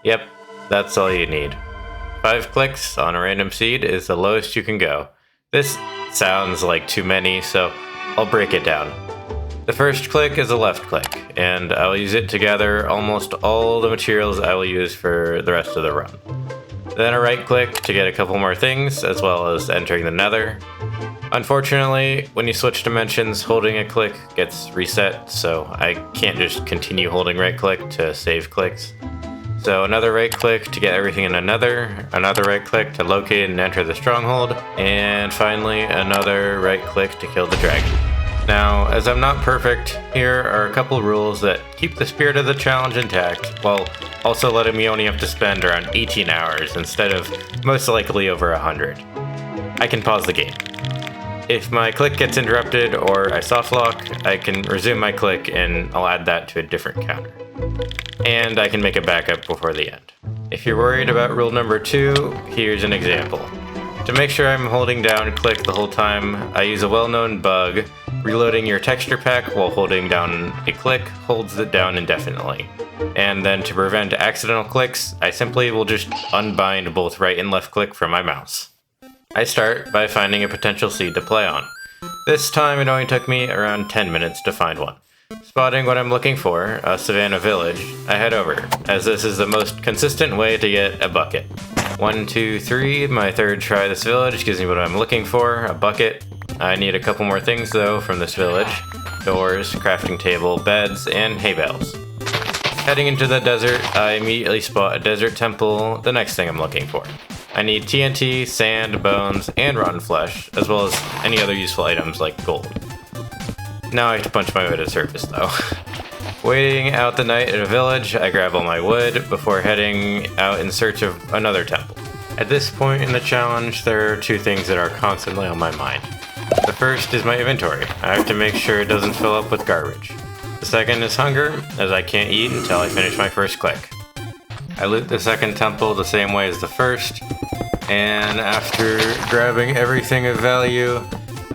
Yep, that's all you need. 5 clicks on a random seed is the lowest you can go. This sounds like too many, so I'll break it down. The first click is a left click, and I'll use it to gather almost all the materials I will use for the rest of the run. Then a right click to get a couple more things, as well as entering the nether. Unfortunately, when you switch dimensions, holding a click gets reset, so I can't just continue holding right click to save clicks. So another right click to get everything in a nether, another right click to locate and enter the stronghold, and finally another right click to kill the dragon. Now, as I'm not perfect, here are a couple rules that keep the spirit of the challenge intact, while also letting me only have to spend around 18 hours instead of most likely over 100. I can pause the game. If my click gets interrupted or I softlock, I can resume my click and I'll add that to a different counter. And I can make a backup before the end. If you're worried about rule number 2, here's an example. To make sure I'm holding down click the whole time, I use a well-known bug. Reloading your texture pack while holding down a click holds it down indefinitely. And then to prevent accidental clicks, I simply will just unbind both right and left click from my mouse. I start by finding a potential seed to play on. This time it only took me around 10 minutes to find one. Spotting what I'm looking for, a Savannah village, I head over, as this is the most consistent way to get a bucket. 1, 2, 3, my third try this village gives me what I'm looking for, a bucket. I need a couple more things though from this village. Doors, crafting table, beds, and hay bales. Heading into the desert, I immediately spot a desert temple, the next thing I'm looking for. I need TNT, sand, bones, and rotten flesh, as well as any other useful items like gold. Now I have to punch my way to the surface though. Waiting out the night at a village, I grab all my wood before heading out in search of another temple. At this point in the challenge, there are 2 things that are constantly on my mind. The first is my inventory. I have to make sure it doesn't fill up with garbage. The second is hunger, as I can't eat until I finish my first click. I loot the second temple the same way as the first, and after grabbing everything of value,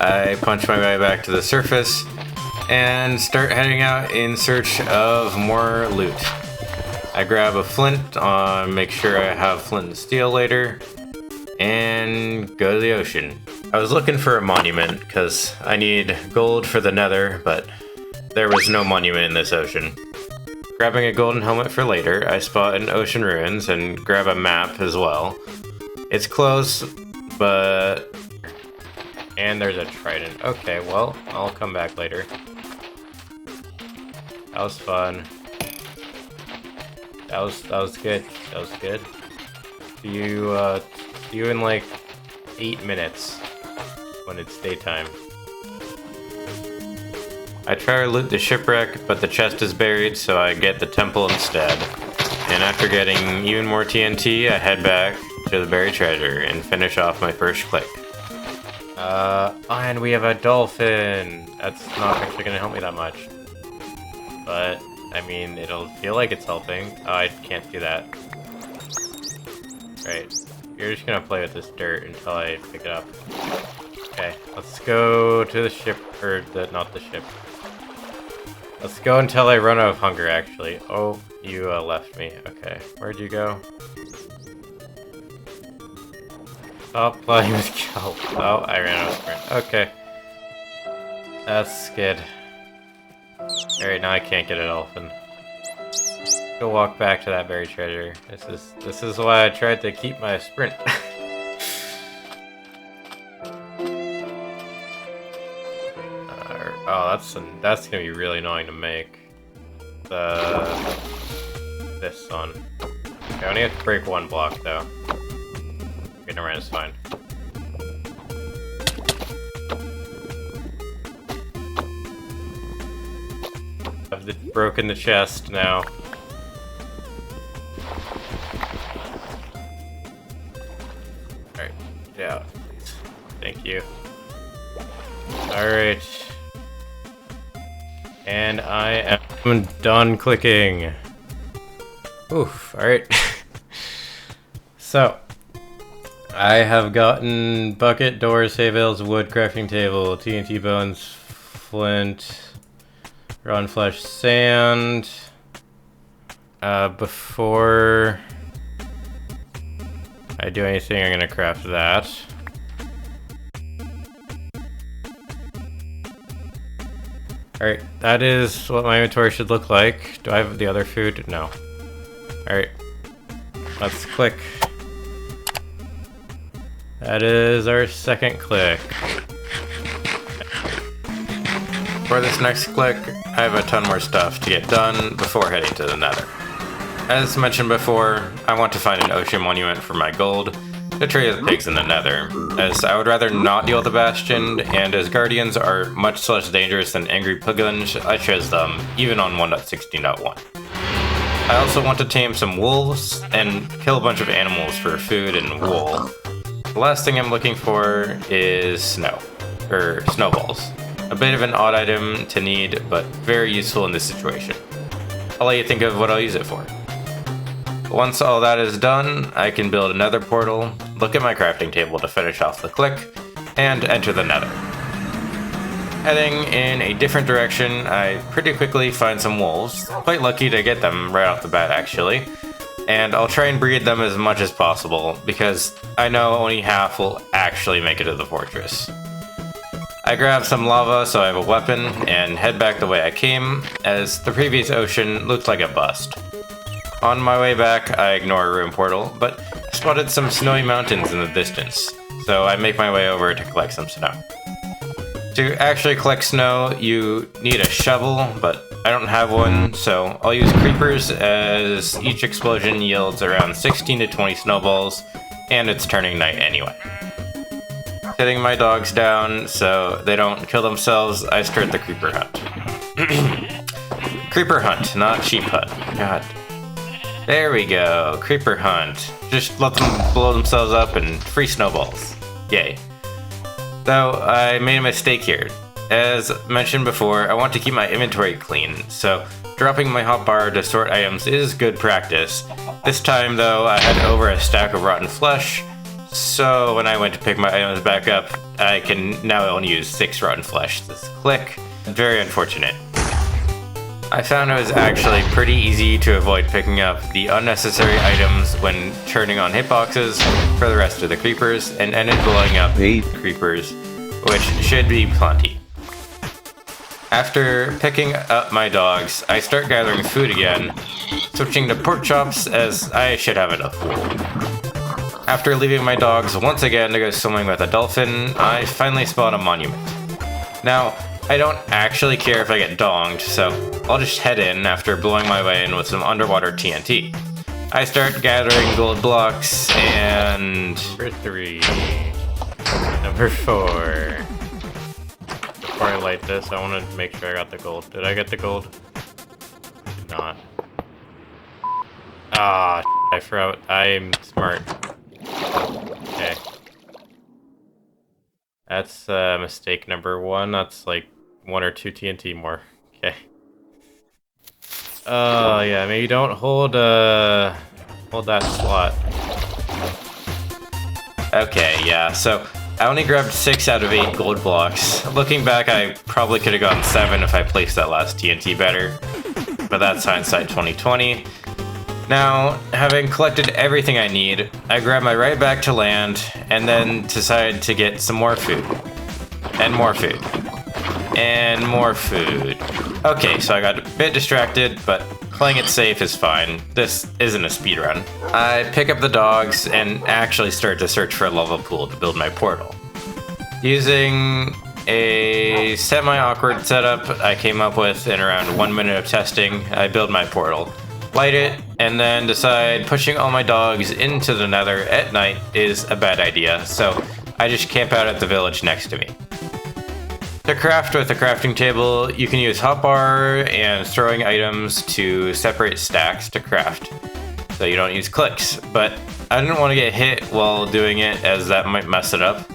I punch my way back to the surface and start heading out in search of more loot. I grab a flint, make sure I have flint and steel later, and go to the ocean. I was looking for a monument because I need gold for the nether, but there was no monument in this ocean. Grabbing a golden helmet for later, I spot an ocean ruins and grab a map as well. It's close, but... And there's a trident. Okay, well, I'll come back later. That was fun. That was good. That was good. See you in like 8 minutes when it's daytime. I try to loot the shipwreck, but the chest is buried, so I get the temple instead. And after getting even more TNT, I head back to the buried treasure and finish off my first click. And we have a dolphin! That's not actually gonna help me that much. But, I mean, it'll feel like it's helping. Oh, I can't do that. Right. You're just gonna play with this dirt until I pick it up. Okay, let's go to the ship, or not the ship. Let's go until I run out of hunger, actually. Oh, you left me. Okay, where'd you go? Stop playing with kelp. Oh, I ran out of sprint. Okay. That's good. Alright, now I can't get a dolphin. Go walk back to that buried treasure. This is why I tried to keep my sprint. Oh, that's gonna be really annoying to make. This one. Okay, I only have to break 1 block though. Okay, never mind, it's fine. I've broken the chest now. Alright, get out, please. Thank you. Alright. And I am done clicking. Oof, alright. So, I have gotten bucket, doors, hay bales, wood, crafting table, TNT bones, flint, rotten flesh, sand. Before I do anything, I'm gonna craft that. Alright, that is what my inventory should look like. Do I have the other food? No. Alright. Let's click. That is our second click. For this next click, I have a ton more stuff to get done before heading to the Nether. As mentioned before, I want to find an ocean monument for my gold to trade with pigs in the Nether, as I would rather not deal with the Bastion, and as Guardians are much less dangerous than Angry Piglins, I chose them, even on 1.16.1. I also want to tame some wolves and kill a bunch of animals for food and wool. The last thing I'm looking for is snowballs. A bit of an odd item to need, but very useful in this situation. I'll let you think of what I'll use it for. Once all that is done, I can build another portal, look at my crafting table to finish off the click, and enter the Nether. Heading in a different direction, I pretty quickly find some wolves, quite lucky to get them right off the bat actually, and I'll try and breed them as much as possible, because I know only half will actually make it to the fortress. I grab some lava so I have a weapon, and head back the way I came, as the previous ocean looked like a bust. On my way back, I ignore a room portal, but spotted some snowy mountains in the distance, so I make my way over to collect some snow. To actually collect snow, you need a shovel, but I don't have one, so I'll use creepers as each explosion yields around 16 to 20 snowballs, and it's turning night anyway. Sitting my dogs down so they don't kill themselves, I start the creeper hunt. Creeper hunt, not sheep hunt. God. There we go, creeper hunt. Just let them blow themselves up and free snowballs. Yay. Though I made a mistake here. As mentioned before, I want to keep my inventory clean, so dropping my hotbar to sort items is good practice. This time though, I had over a stack of rotten flesh, so when I went to pick my items back up, I can now only use 6 rotten flesh this click. Very unfortunate. I found it was actually pretty easy to avoid picking up the unnecessary items when turning on hitboxes for the rest of the creepers, and ended blowing up 8 creepers, which should be plenty. After picking up my dogs, I start gathering food again, switching to pork chops as I should have enough wool. After leaving my dogs once again to go swimming with a dolphin, I finally spawn a monument. Now, I don't actually care if I get donged, so I'll just head in after blowing my way in with some underwater TNT. I start gathering gold blocks, and... Number 3. Number 4. Before I light this, I want to make sure I got the gold. Did I get the gold? Did not. Ah, I forgot. I'm smart. Okay. That's mistake number 1. That's like 1 or 2 TNT more. Okay. Oh yeah, maybe don't hold that slot. Okay, yeah, so I only grabbed 6 out of 8 gold blocks. Looking back, I probably could have gotten 7 if I placed that last TNT better. But that's hindsight 2020. Now, having collected everything I need, I grab my right back to land, and then decide to get some more food. And more food. And more food. Okay, so I got a bit distracted, but playing it safe is fine. This isn't a speedrun. I pick up the dogs and actually start to search for a lava pool to build my portal. Using a semi-awkward setup I came up with in around 1 minute of testing, I build my portal. Light it, and then decide pushing all my dogs into the Nether at night is a bad idea, so I just camp out at the village next to me. To craft with a crafting table, you can use hotbar and throwing items to separate stacks to craft, so you don't use clicks, but I didn't want to get hit while doing it as that might mess it up,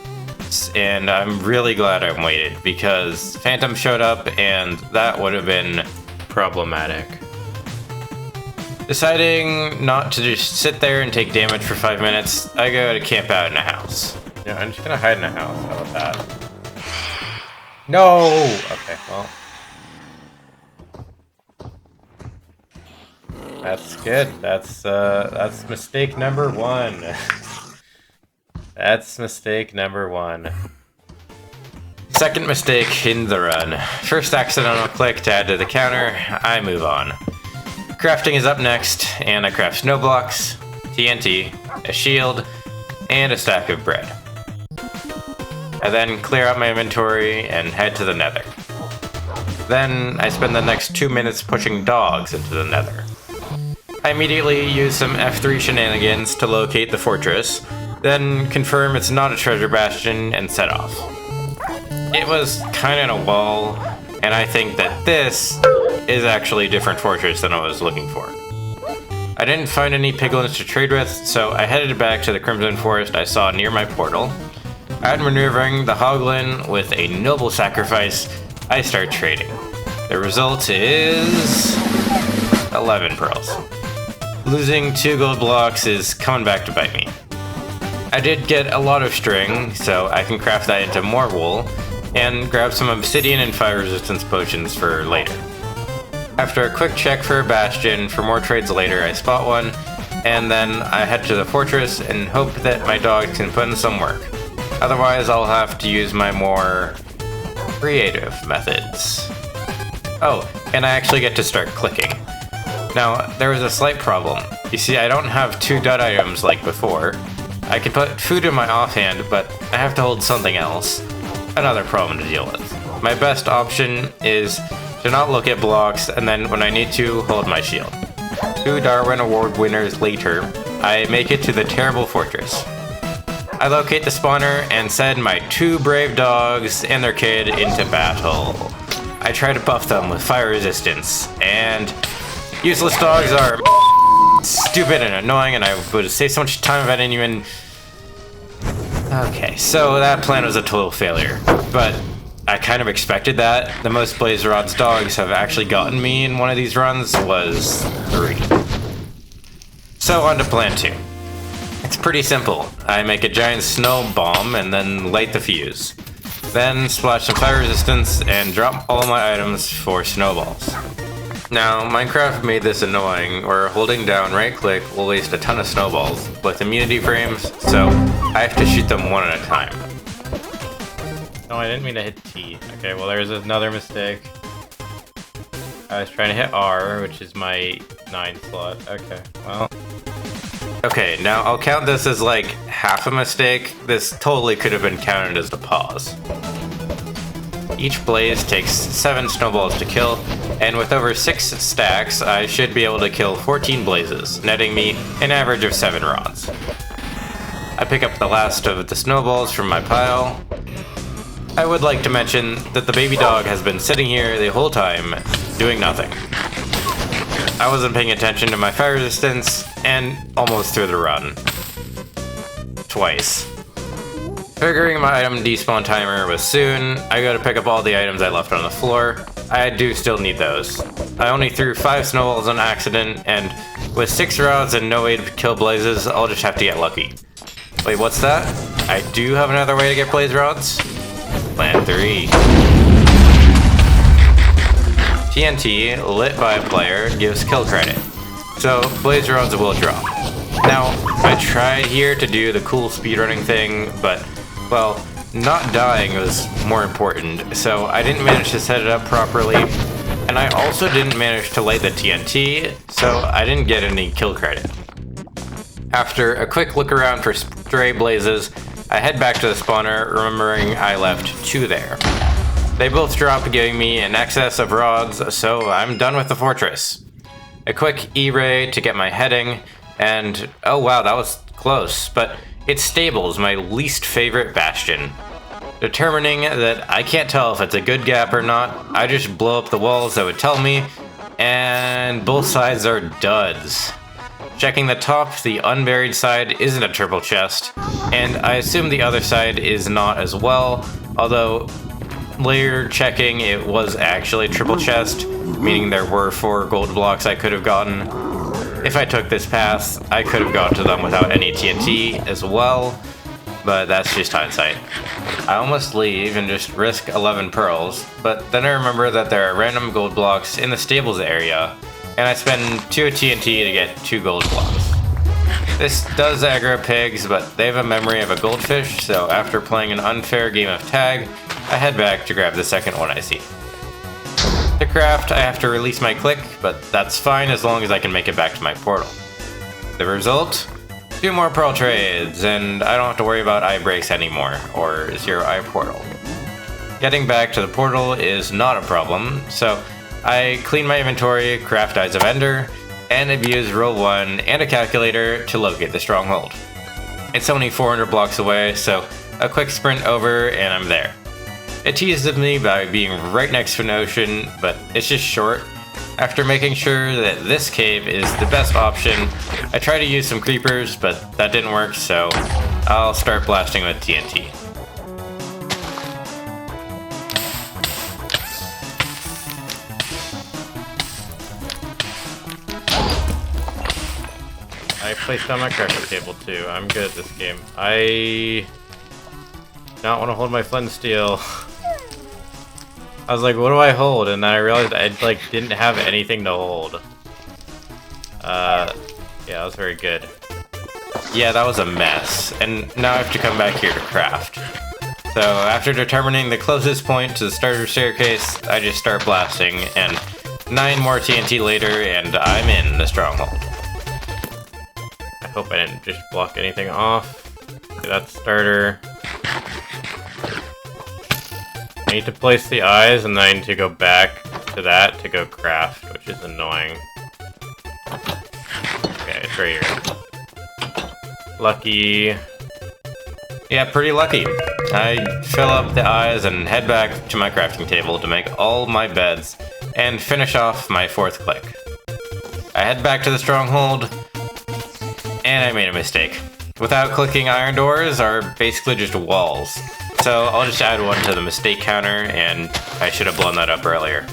and I'm really glad I waited because Phantom showed up and that would have been problematic. Deciding not to just sit there and take damage for 5 minutes, I go to camp out in a house. Yeah, I'm just gonna hide in a house. How about that? No! Okay, well. That's good. That's mistake number 1. That's mistake number 1. Second mistake in the run. First accidental click to add to the counter, I move on. Crafting is up next, and I craft snow blocks, TNT, a shield, and a stack of bread. I then clear out my inventory and head to the nether. Then I spend the next 2 minutes pushing dogs into the nether. I immediately use some F3 shenanigans to locate the fortress, then confirm it's not a treasure bastion and set off. It was kinda in a wall, and I think that this is actually a different fortress than I was looking for. I didn't find any piglins to trade with, so I headed back to the Crimson Forest I saw near my portal. Outmaneuvering the Hoglin with a noble sacrifice, I start trading. The result is 11 pearls. Losing 2 gold blocks is coming back to bite me. I did get a lot of string, so I can craft that into more wool, and grab some obsidian and fire resistance potions for later. After a quick check for a bastion for more trades later, I spot one, and then I head to the fortress and hope that my dog can put in some work. Otherwise, I'll have to use my more creative methods. Oh, and I actually get to start clicking. Now, there was a slight problem. You see, I don't have 2 dud items like before. I can put food in my offhand, but I have to hold something else. Another problem to deal with. My best option is to not look at blocks, and then when I need to, hold my shield. 2 Darwin Award winners later, I make it to the terrible fortress. I locate the spawner and send my 2 brave dogs and their kid into battle. I try to buff them with fire resistance, and useless dogs are stupid and annoying, and I would save so much time if I didn't even... Okay, so that plan was a total failure, but I kind of expected that. The most Blaze Rod's dogs have actually gotten me in one of these runs was 3. So on to plan 2. It's pretty simple. I make a giant snow bomb and then light the fuse. Then splash some fire resistance and drop all my items for snowballs. Now, Minecraft made this annoying, where holding down right click will waste a ton of snowballs with immunity frames, so I have to shoot them one at a time. Oh, I didn't mean to hit T. Okay, well there's another mistake. I was trying to hit R, which is my 9 slot. Okay, well... Okay, now I'll count this as like half a mistake. This totally could have been counted as the pause. Each blaze takes 7 snowballs to kill, and with over 6 stacks, I should be able to kill 14 blazes, netting me an average of 7 rods. I pick up the last of the snowballs from my pile. I would like to mention that the baby dog has been sitting here the whole time, doing nothing. I wasn't paying attention to my fire resistance, and almost threw the run. Twice. Figuring my item despawn timer was soon, I go to pick up all the items I left on the floor. I do still need those. I only threw 5 snowballs on accident, and with 6 rods and no way to kill blazes, I'll just have to get lucky. Wait, what's that? I do have another way to get blaze rods? Plan 3. TNT, lit by a player, gives kill credit, so blaze rods will drop. Now, I tried here to do the cool speedrunning thing, but, well, not dying was more important, so I didn't manage to set it up properly, and I also didn't manage to light the TNT, so I didn't get any kill credit. After a quick look around for stray blazes, I head back to the spawner, remembering I left 2 there. They both drop, giving me an excess of rods, so I'm done with the fortress. A quick E-ray to get my heading, and oh wow, that was close, but its stables, my least favorite bastion. Determining that I can't tell if it's a good gap or not, I just blow up the walls that would tell me, and both sides are duds. Checking the top, the unburied side isn't a triple chest, and I assume the other side is not as well, although later checking it was actually a triple chest, meaning there were 4 gold blocks I could have gotten. If I took this path, I could have got to them without any TNT as well, but that's just hindsight. I almost leave and just risk 11 pearls, but then I remember that there are random gold blocks in the stables area, and I spend 2 TNT to get 2 gold blocks. This does aggro pigs, but they have a memory of a goldfish, so after playing an unfair game of tag, I head back to grab the second one I see. To craft, I have to release my click, but that's fine as long as I can make it back to my portal. The result? 2 more pearl trades, and I don't have to worry about eye breaks anymore, or 0 eye portal. Getting back to the portal is not a problem, so I clean my inventory, craft Eyes of Ender, and abuse roll 1 and a calculator to locate the stronghold. It's only 400 blocks away, so a quick sprint over and I'm there. It teases me by being right next to an ocean, but it's just short. After making sure that this cave is the best option, I try to use some creepers, but that didn't work, so I'll start blasting with TNT. I placed on my crafting table too. I'm good at this game. I don't want to hold my flint steel. I was like, what do I hold? And then I realized I didn't have anything to hold. Yeah, that was very good. Yeah, that was a mess. And now I have to come back here to craft. So after determining the closest point to the starter staircase, I just start blasting, and 9 more TNT later, and I'm in the stronghold. I hope I didn't just block anything off. Okay, that's starter. I need to place the eyes, and then I need to go back to that to go craft, which is annoying. Okay, it's right here. Lucky. Yeah, pretty lucky. I fill up the eyes and head back to my crafting table to make all my beds and finish off my 4th click. I head back to the stronghold, and I made a mistake. Without clicking, iron doors are basically just walls. So I'll just add 1 to the mistake counter, and I should have blown that up earlier.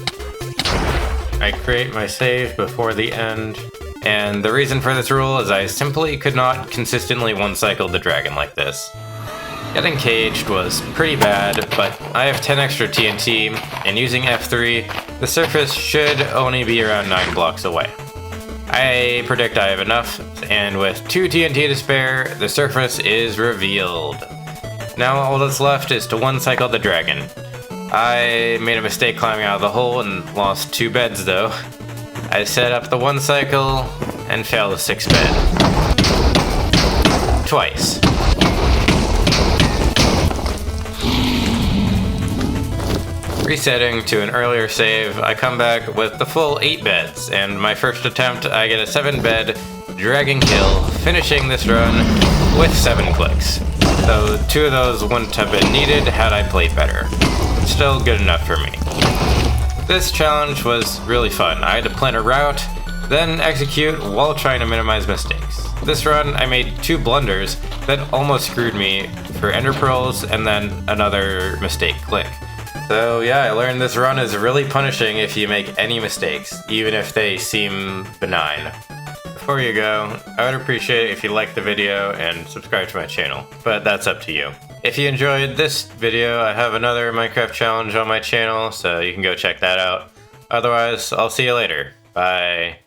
I create my save before the end, and the reason for this rule is I simply could not consistently one-cycle the dragon like this. Getting caged was pretty bad, but I have 10 extra TNT, and using F3, the surface should only be around 9 blocks away. I predict I have enough, and with 2 TNT to spare, the surface is revealed. Now all that's left is to one-cycle the dragon. I made a mistake climbing out of the hole and lost 2 beds though. I set up the 1 cycle and failed the 6th bed. Twice. Resetting to an earlier save, I come back with the full 8 beds, and my first attempt I get a 7-bed dragon kill, finishing this run with 7 clicks. So 2 of those wouldn't have been needed had I played better. Still good enough for me. This challenge was really fun. I had to plan a route, then execute while trying to minimize mistakes. This run I made 2 blunders that almost screwed me for ender pearls and then another mistake click. So yeah, I learned this run is really punishing if you make any mistakes, even if they seem benign. Before you go, I would appreciate it if you liked the video and subscribe to my channel, but that's up to you. If you enjoyed this video, I have another Minecraft challenge on my channel, so you can go check that out. Otherwise, I'll see you later. Bye.